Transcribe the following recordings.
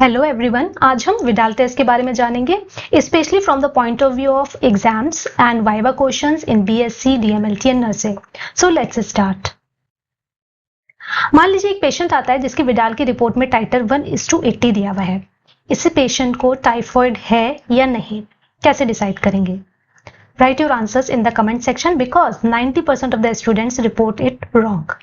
Hello everyone, आज हम Widal test के बारे में जानेंगे, specially from the point of view of exams and viva questions in BSc, DMLT and nursing. So let's start. मान लीजिए एक पेशेंट आता है जिसकी विडाल की रिपोर्ट में टाइटर 1:80 दिया हुआ है। इस पेशेंट को टाइफॉइड है या नहीं, कैसे डिसाइड करेंगे? Right your answers in the comment section because 90% of the students report it wrong.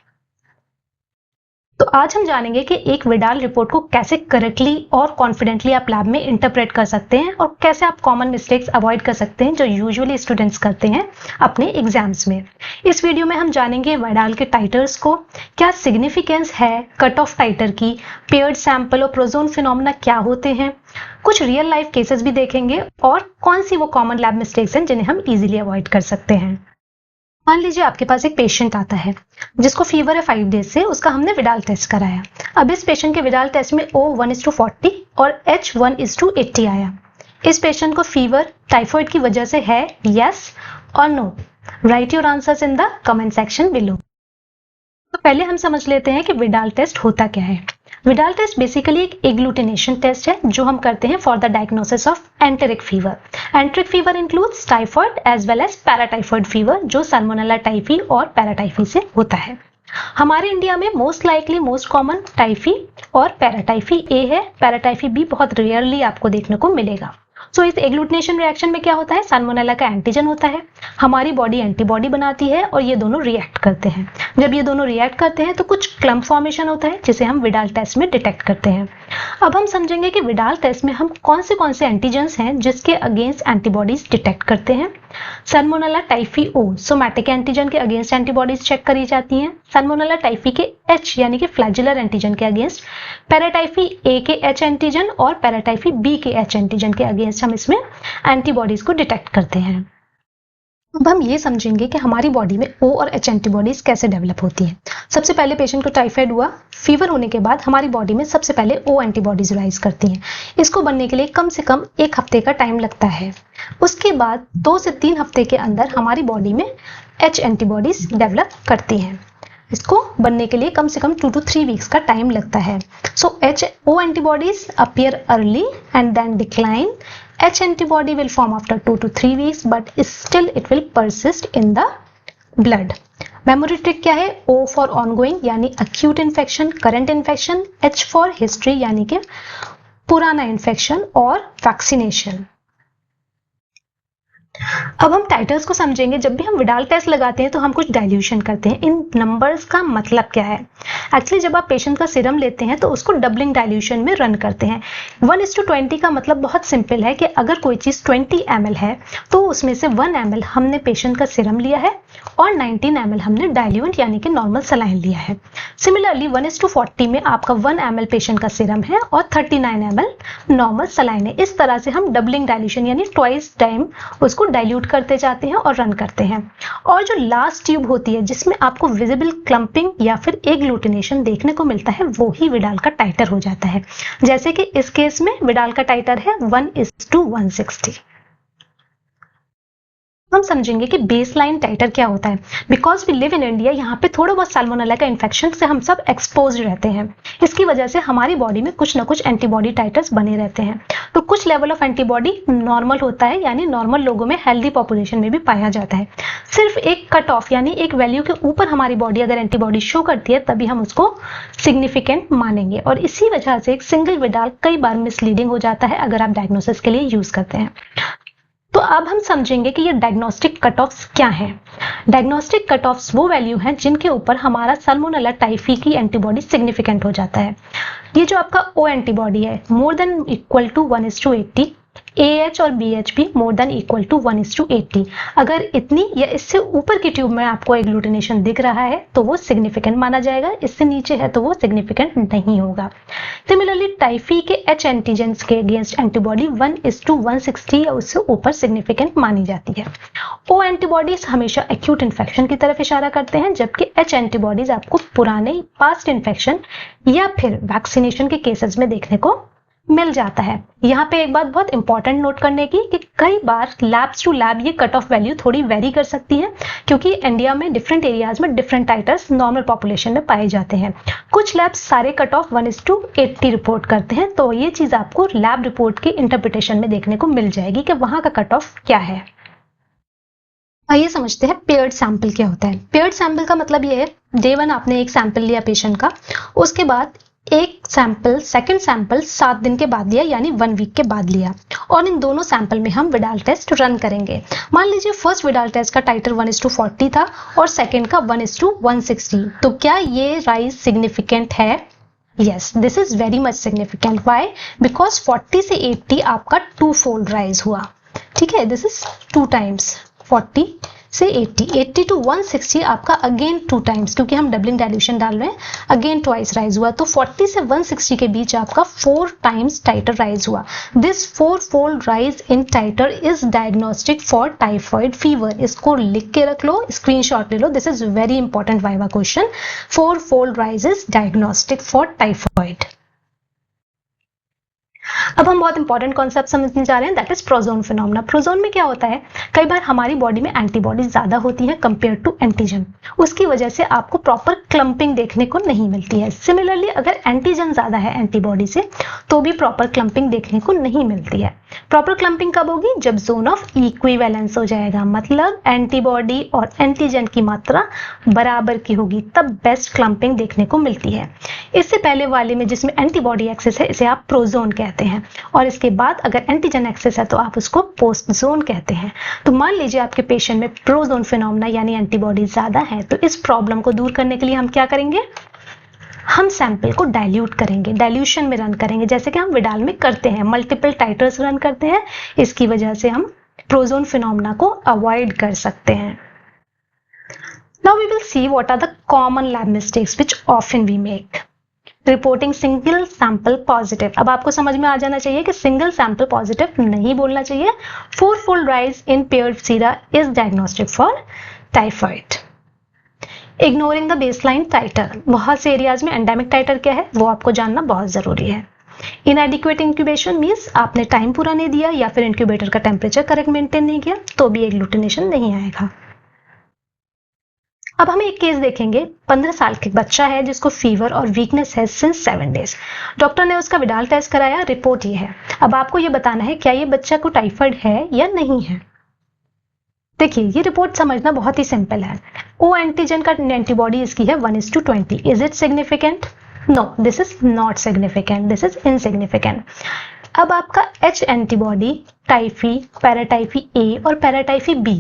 तो आज हम जानेंगे कि एक विडाल रिपोर्ट को कैसे करेक्टली और कॉन्फिडेंटली आप लैब में इंटरप्रेट कर सकते हैं और कैसे आप कॉमन मिस्टेक्स अवॉइड कर सकते हैं जो यूजुअली स्टूडेंट्स करते हैं अपने एग्जाम्स में। इस वीडियो में हम जानेंगे विडाल के टाइटर्स को, क्या सिग्निफिकेंस है कट ऑफ टाइटर की, पेयर्ड सैंपल और प्रोजोन फिनोमेना क्या होते हैं, कुछ रियल लाइफ केसेस भी देखेंगे और कौन सी वो कॉमन लैब मिस्टेक्स हैं जिन्हें हम इजीली अवॉइड कर सकते हैं। मान लीजिए आपके पास एक पेशेंट आता है जिसको फीवर है 5 डेज से, उसका हमने विडाल टेस्ट कराया। अब इस पेशेंट के विडाल टेस्ट में O 1:40 और H 1:80 आया। इस पेशेंट को फीवर टाइफॉइड की वजह से है, यस और no? Right your answers in the comment section below. तो पहले हम समझ लेते हैं कि विडाल टेस्ट होता क्या है। विडाल टेस्ट बेसिकली एक एग्लूटिनेशन टेस्ट है जो हम करते हैं for the diagnosis of enteric fever. Enteric fever includes typhoid as well as paratyphoid fever जो साल्मोनेला टाइफी और पैराटाइफी से होता है। हमारे इंडिया में most likely most common typhi और पैराटाइफी ए है, पैराटाइफी बी बहुत रेयरली आपको देखने को मिलेगा। सो इस एग्लूटिनेशन रिएक्शन में क्या होता है, साल्मोनेला का एंटीजन होता है, हमारी बॉडी एंटीबॉडी बनाती है और ये दोनों रिएक्ट करते हैं। जब ये दोनों रिएक्ट करते हैं तो कुछ क्लम्प फॉर्मेशन होता है जिसे हम विडाल टेस्ट में डिटेक्ट करते हैं। अब हम समझेंगे कि विडाल टेस्ट में हम कौन से एंटीजन्स हैं जिसके अगेंस्ट एंटीबॉडीज डिटेक्ट करते हैं। साल्मोनेला टाइफी ओ सोमैटिक एंटीजन के अगेंस्ट एंटीबॉडीज चेक करी जाती हैं। साल्मोनेला टाइफी के एच यानी कि फ्लैजिलर एंटीजन के अगेंस्ट, पैराटाइफी ए के एच एंटीजन और पैराटाइफी बी के एच एंटीजन के अगेंस्ट हम इसमें एंटीबॉडीज को डिटेक्ट करते हैं। अब हम ये समझेंगे कि हमारी बॉडी में O और H एंटीबॉडीज कैसे डेवलप होती हैं। सबसे पहले पेशेंट को टाइफाइड हुआ, फीवर होने के बाद हमारी बॉडी में सबसे पहले O एंटीबॉडीज राइज करती हैं। इसको बनने के लिए कम से कम 1 हफ्ते का टाइम लगता है। उसके बाद 2 से 3 हफ्ते के अंदर हमारी बॉडी में H एंटीबॉडीज डेवलप करती हैं। इसको बनने के लिए कम से कम 2 to 3 वीक्स का टाइम लगता है। So O antibodies appear early and then decline. H antibody will form after 2 to 3 weeks, but still it will persist in the blood. Memory trick क्या है? O for ongoing यानी acute infection, current infection, H for history यानी कि पुराना infection और vaccination. अब हम titres को समझेंगे। जब भी हम विडाल टेस्ट लगाते हैं तो हम कुछ डाइल्यूशन करते हैं। इन नंबर्स का मतलब क्या है? एक्चुअली जब आप पेशेंट का सीरम लेते हैं तो उसको डबलिंग डाइल्यूशन में रन करते हैं। 1:20 का मतलब बहुत सिंपल है कि अगर कोई चीज़ 20 ml है तो उसमें से 1 ml हमने पेशेंट का सीरम लिया है और 19 ml हमने डाइल्यूएंट यानी कि नॉर्मल सलाइन लिया है। सिमिलरली 1:40 में आपका 1 ml पेशेंट का सीरम है और 39 ml नॉर्मल सलाइन है। इस तरह से हम डबलिंग डाइल्यूशन यानी ट्वाइस टाइम उसको डाइल्यूट करते जाते हैं और रन करते हैं। और जो लास्ट ट्यूब होती है जिसमें आपको विजिबल क्लम्पिंग या फिर एग्लूटिनेशन देखने को मिलता है वो ही विडाल का टाइटर हो जाता है। जैसे कि इस केस में विडाल का टाइटर है 1:160। हम समझेंगे कि बेसलाइन टाइटर क्या होता है। Because we live in India, यहाँ पे थोड़ा बहुत साल्मोनेला का इन्फेक्शन से हम सब एक्सपोज रहते हैं। इसकी वजह से हमारी बॉडी में कुछ ना कुछ एंटीबॉडी टाइटर्स बने रहते हैं। तो कुछ लेवल ऑफ एंटीबॉडी नॉर्मल होता है, यानी नॉर्मल लोगों में, हेल्दी पॉपुलेशन में भी पाया जाता है। सिर्फ एक कट ऑफ यानी एक वैल्यू के ऊपर हमारी बॉडी अगर एंटीबॉडी शो करती है तभी हम उसको सिग्निफिकेंट मानेंगे। और इसी वजह से एक सिंगल विडाल कई बार मिसलीडिंग हो जाता है अगर आप डायग्नोसिस के लिए यूज करते हैं। तो अब हम समझेंगे कि ये डायग्नोस्टिक कट ऑफ्स क्या हैं। डायग्नोस्टिक कट ऑफ्स वो वैल्यू हैं जिनके ऊपर हमारा साल्मोनेला टाइफी की एंटीबॉडी सिग्निफिकेंट हो जाता है। ये जो आपका O एंटीबॉडी है more than equal to 1:80, AH और BH भी मोर देन इक्वल टू 1:80। अगर इतनी या इससे ऊपर की ट्यूब में आपको एग्लूटिनेशन दिख रहा है तो वो सिग्निफिकेंट माना जाएगा, इससे नीचे है तो वो सिग्निफिकेंट नहीं होगा। सिमिलरली टाइफी के H एंटीजेंस के अगेंस्ट एंटीबॉडी 1:160 या उससे ऊपर सिग्निफिकेंट मानी जाती है। O एंटीबॉडीज हमेशा एक्यूट इन्फेक्शन की तरफ इशारा करते हैं, जबकि H एंटीबॉडीज आपको पुराने पास्ट इन्फेक्शन या फिर वैक्सीनेशन के केसेस में देखने को मिल जाता है। यहाँ पे एक बात बहुत इंपॉर्टेंट नोट करने की कि कई बार लैब्स टू लैब ये कट ऑफ वैल्यू थोड़ी वेरी कर सकती है, क्योंकि इंडिया में डिफरेंट एरियाज में डिफरेंट टाइटर्स नॉर्मल पॉपुलेशन में पाए जाते हैं। कुछ लैब्स सारे कट ऑफ 1:80 रिपोर्ट करते हैं, तो ये चीज आपको लैब रिपोर्ट की इंटरप्रिटेशन में देखने को मिल जाएगी कि वहां का कट ऑफ क्या है। आइए समझते हैं पेयर्ड सैंपल क्या होता है। पेयर्ड सैंपल का मतलब ये है, डे 1 आपने एक सैंपल लिया पेशेंट का, उसके बाद एक सैंपल सेकंड सैंपल 7 दिन के बाद लिया, यानी 1 वीक के बाद लिया, और इन दोनों सैंपल में हम विडाल टेस्ट रन करेंगे। मान लीजिए फर्स्ट विडाल टेस्ट का टाइटर 1:40 था और सेकंड का 1:160, तो क्या ये राइज सिग्निफिकेंट है? Yes, this is very much significant. Why? Because 40 से 80 आपका 2 फोल्ड राइज हुआ। ठीक है, दिस इज 2 टाइम्स 40 से 80, 80 टू 160 आपका अगेन 2 टाइम्स, क्योंकि हम डबलिंग डाइल्यूशन डाल रहे हैं, अगेन ट्वाइस राइज हुआ, तो 40 से 160 के बीच आपका 4 टाइम्स टाइटर राइज हुआ। This 4 fold rise in titre is diagnostic for typhoid fever. इसको लिख के रख लो, स्क्रीनशॉट ले लो, this is very important viva question. 4 fold rise is diagnostic for typhoid. अब हम बहुत इंपॉर्टेंट कॉन्सेप्ट समझने जा रहे हैं, that is prozone phenomena. Prozone में क्या होता है, कई बार हमारी बॉडी में एंटीबॉडी ज्यादा होती है कंपेयर टू एंटीजन, उसकी वजह से आपको प्रॉपर क्लम्पिंग देखने को नहीं मिलती है। सिमिलरली अगर एंटीजन ज्यादा है एंटीबॉडी से, तो भी प्रॉपर क्लम्पिंग देखने को नहीं मिलती है। प्रॉपर क्लम्पिंग कब होगी? जब जोन ऑफ इक्विवेलेंस हो जाएगा, मतलब एंटीबॉडी और एंटीजन की मात्रा बराबर की होगी, तब बेस्ट क्लम्पिंग देखने को मिलती है। इससे पहले वाले में जिसमें एंटीबॉडी एक्सेस है, इसे आप प्रोजोन कहते हैं, और इसके बाद अगर एंटीजन एक्सेस है तो आप उसको पोस्ट जोन कहते हैं। तो मान लीजिए आपके पेशेंट में प्रोजोन फिनोमेना यानी एंटीबॉडी ज्यादा है, तो इस प्रॉब्लम को दूर करने के लिए हम क्या करेंगे? हम सैंपल को डाइल्यूट करेंगे, डाइल्यूशन में रन करेंगे, जैसे कि हम विडाल में करते हैं, मल्टीपल टाइटर्स रन करते हैं। इसकी वजह से हम प्रोजोन फिनोमेना को अवॉइड कर सकते हैं। Now we will see what are the common lab mistakes which often we make. Reporting single sample positive. अब आपको समझ में आ जाना चाहिए कि सिंगल सैंपल पॉजिटिव नहीं बोलना चाहिए। 4 fold rise in paired sera is diagnostic for typhoid. Ignoring the baseline titre. बहुत से एरियाज में एंडेमिक टाइटर क्या है वो आपको जानना बहुत जरूरी है। इनएडिक्वेट इंक्यूबेशन मीन्स आपने टाइम पूरा नहीं दिया या फिर इंक्यूबेटर का टेम्परेचर करेक्ट मेंटेन नहीं किया, तो भी एग्लूटिनेशन नहीं आएगा। अब हम एक केस देखेंगे, 15 साल के बच्चा है जिसको फीवर और वीकनेस है सिंस 7 डेज। डॉक्टर ने उसका विडाल टेस्ट कराया, रिपोर्ट ये है। अब आपको ये बताना है क्या ये बच्चा को टाइफाइड है या नहीं है। देखिए ये रिपोर्ट समझना बहुत ही सिंपल है। ओ एंटीजन का एंटीबॉडी इसकी है 1:20। Is it significant? No, this is not significant, this is insignificant. अब आपका H antibody typhi, paratyphi A और पैराटाइफी B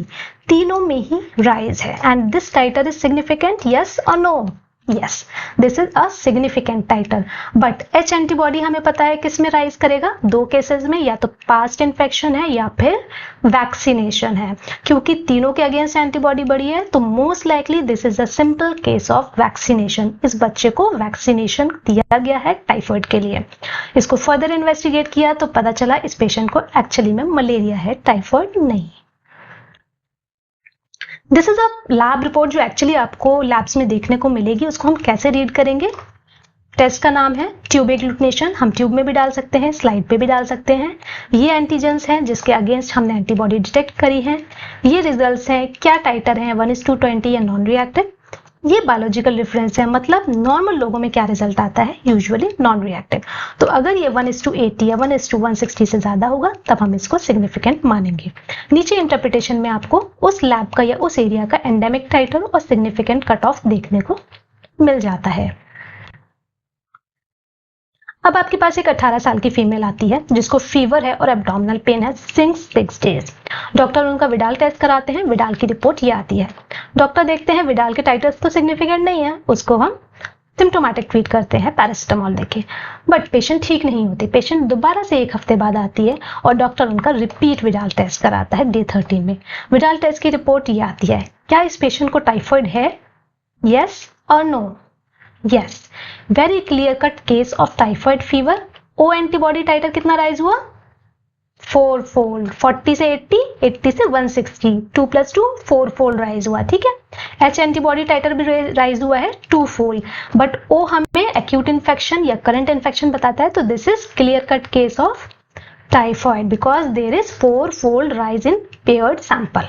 तीनों में ही राइज है, and this titre is significant, yes और no? Yes, this is a significant titre. But H antibody हमें पता है किस में राइज करेगा? 2 केसेस में, या तो पास्ट इन्फेक्शन है या फिर वैक्सीनेशन है। क्योंकि तीनों के अगेंस्ट एंटीबॉडी बढ़ी है, तो most likely this is a simple case of vaccination. इस बच्चे को वैक्सीनेशन दिया गया है टाइफाइड के लिए। इसको फर्दर इन्वेस्टिगेट किया तो पता चला इस पेशेंट को एक्चुअली में मलेरिया है, टाइफाइड नहीं। This is a lab report जो एक्चुअली आपको लैब्स में देखने को मिलेगी। उसको हम कैसे रीड करेंगे? टेस्ट का नाम है ट्यूब एग्लूटिनेशन। हम ट्यूब में भी डाल सकते हैं, स्लाइड पे भी डाल सकते हैं। ये एंटीजेंस हैं जिसके अगेंस्ट हमने एंटीबॉडी डिटेक्ट करी है। ये रिजल्ट्स हैं, क्या टाइटर है 1:20 या नॉन रिएक्टिव। ये बायोलॉजिकल रेफरेंस है, मतलब नॉर्मल लोगों में क्या रिजल्ट आता है, यूजुअली नॉन रिएक्टिव। तो अगर ये 1:80 या 1:160 से ज्यादा होगा तब हम इसको सिग्निफिकेंट मानेंगे। नीचे इंटरप्रिटेशन में आपको उस लैब का या उस एरिया का एंडेमिक टाइटर और सिग्निफिकेंट कट ऑफ देखने को मिल जाता है। अब आपके पास एक 18 साल की फीमेल आती है जिसको फीवर है और एब्डोमिनल पेन है सिंस 6 डेज। डॉक्टर उनका विडाल टेस्ट कराते हैं, विडाल की रिपोर्ट ये आती है। डॉक्टर देखते हैं विडाल के टाइटर्स तो सिग्निफिकेंट नहीं है, उसको हम सिम्टोमेटिक ट्रीट करते हैं पैरासिटामोल देके। बट पेशेंट ठीक नहीं होती, पेशेंट दोबारा से 1 हफ्ते बाद आती है और डॉक्टर उनका रिपीट विडाल टेस्ट कराता है डे 13 में। विडाल टेस्ट की रिपोर्ट ये आती है, क्या इस पेशेंट को टाइफाइड है, यस और no? Yes, very clear cut case of typhoid fever. O antibody titre कितना राइज हुआ? 4 फोल्ड, 40 से 80, 80 से 160, 2 + 2 4 फोल्ड राइज हुआ, ठीक है। एच एंटीबॉडी टाइटर भी राइज हुआ है 2 फोल्ड, बट ओ हमें एक्यूट इन्फेक्शन या करंट इन्फेक्शन बताता है, तो this is clear cut case of typhoid because there is 4 fold rise in paired sample.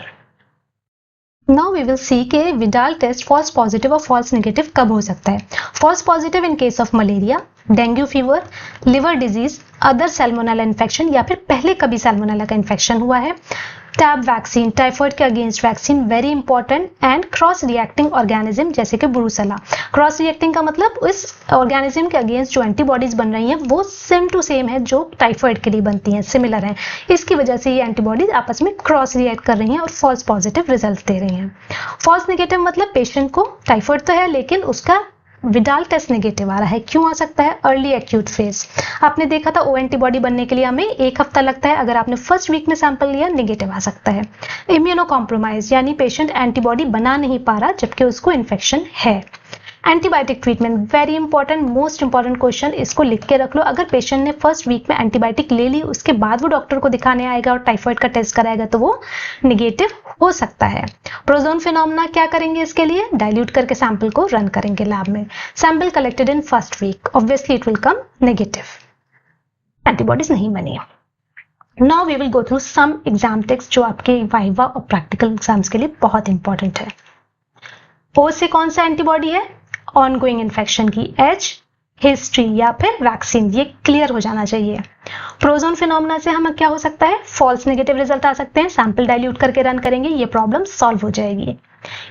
Now we will see के विडाल टेस्ट फॉल्स पॉजिटिव और फॉल्स नेगेटिव कब हो सकता है। False positive in case of malaria, dengue fever, liver disease, other salmonella infection या फिर पहले कभी सैल्मोनेला का इन्फेक्शन हुआ है, टैब वैक्सीन, टाइफॉइड के against vaccine very important, and cross reacting organism जैसे कि ब्रूसेला। क्रॉस रिएक्टिंग का मतलब उस ऑर्गेनिज्म के अगेंस्ट जो एंटीबॉडीज बन रही हैं वो सेम टू सेम है जो टाइफॉइड के लिए बनती हैं, सिमिलर है, इसकी वजह से ये एंटीबॉडीज आपस में क्रॉस रिएक्ट कर रही हैं और फॉल्स पॉजिटिव रिजल्ट दे रही हैं। फॉल्स नेगेटिव मतलब पेशेंट को टाइफॉइड तो है लेकिन उसका विडाल टेस्ट नेगेटिव आ रहा है। क्यों आ सकता है? Early acute phase. आपने देखा था ओ एंटीबॉडी बनने के लिए हमें 1 हफ्ता लगता है, अगर आपने फर्स्ट वीक में सैंपल लिया नेगेटिव आ सकता है। इम्यूनो कॉम्प्रोमाइज यानी पेशेंट एंटीबॉडी बना नहीं पा रहा जबकि उसको इन्फेक्शन है। Antibiotic treatment very important, most important question, इसको लिख के रख लो। अगर पेशेंट ने फर्स्ट वीक में एंटीबायोटिक ले ली उसके बाद वो डॉक्टर को दिखाने आएगा और टाइफॉइड का टेस्ट कराएगा तो वो नेगेटिव हो सकता है। प्रोजोन फिनोमेना क्या करेंगे इसके लिए? डाइल्यूट करके सैंपल को रन करेंगे लैब में। Sample collected in first week, obviously it will come negative, antibodies नहीं बनी। Now we will go through some exam text जो आपके वाइवा और प्रैक्टिकल एग्जाम्स के लिए बहुत इंपॉर्टेंट है। ओ से कौन सा एंटीबॉडी है? ऑनगोइंग इन्फेक्शन की, एच हिस्ट्री या फिर वैक्सीन, ये क्लियर हो जाना चाहिए। प्रोजोन फिनोमेना से हमें क्या हो सकता है? फॉल्स नेगेटिव रिजल्ट आ सकते हैं। सैंपल डाइल्यूट करके रन करेंगे, ये प्रॉब्लम सॉल्व हो जाएगी।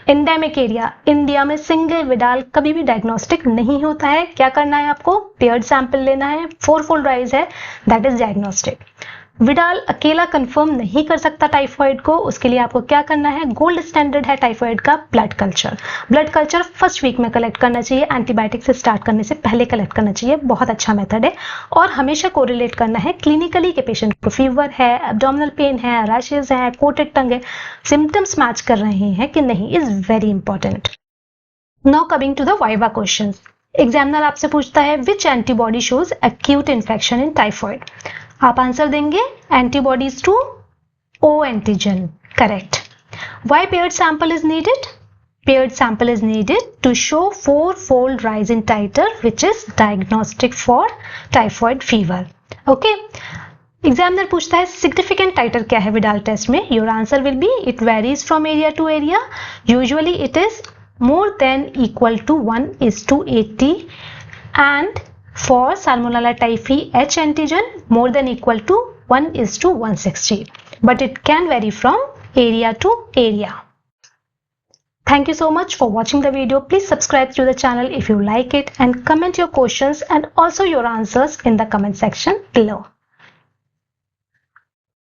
एंडेमिक एरिया, इंडिया में सिंगल विडाल कभी भी डायग्नोस्टिक नहीं होता है। क्या करना है आपको? पेयर्ड सैंपल लेना है, 4 फोल्ड राइज है, दैट इज डायग्नोस्टिक। विडाल अकेला कंफर्म नहीं कर सकता टाइफॉइड को, उसके लिए आपको क्या करना है? गोल्ड स्टैंडर्ड है टाइफॉइड का blood culture. Blood culture first week में कलेक्ट करना चाहिए, एंटीबायोटिक से स्टार्ट करने से पहले कलेक्ट करना चाहिए, बहुत अच्छा मेथड है। और हमेशा कोरिलेट करना है क्लिनिकली के पेशेंट को फीवर है, एब्डोमिनल पेन है, रैशेज है, कोटेड टंग है, सिम्टम्स मैच कर रहे हैं कि नहीं, is very important. Now coming to the viva questions. Examiner आपसे पूछता है which antibody shows acute infection in typhoid. आप आंसर देंगे antibodies to O antigen, correct. Why paired sample is needed? Paired sample is needed to show 4-fold rise in titer which is diagnostic for typhoid fever. Okay. Examiner पूछता है significant titer क्या है Widal test में। Your answer will be it varies from area to area, usually it is more than equal to 1:80 and for Salmonella typhi H antigen more than equal to 1:160, but it can vary from area to area. Thank you so much for watching the video. Please subscribe to the channel if you like it and comment your questions and also your answers in the comment section below.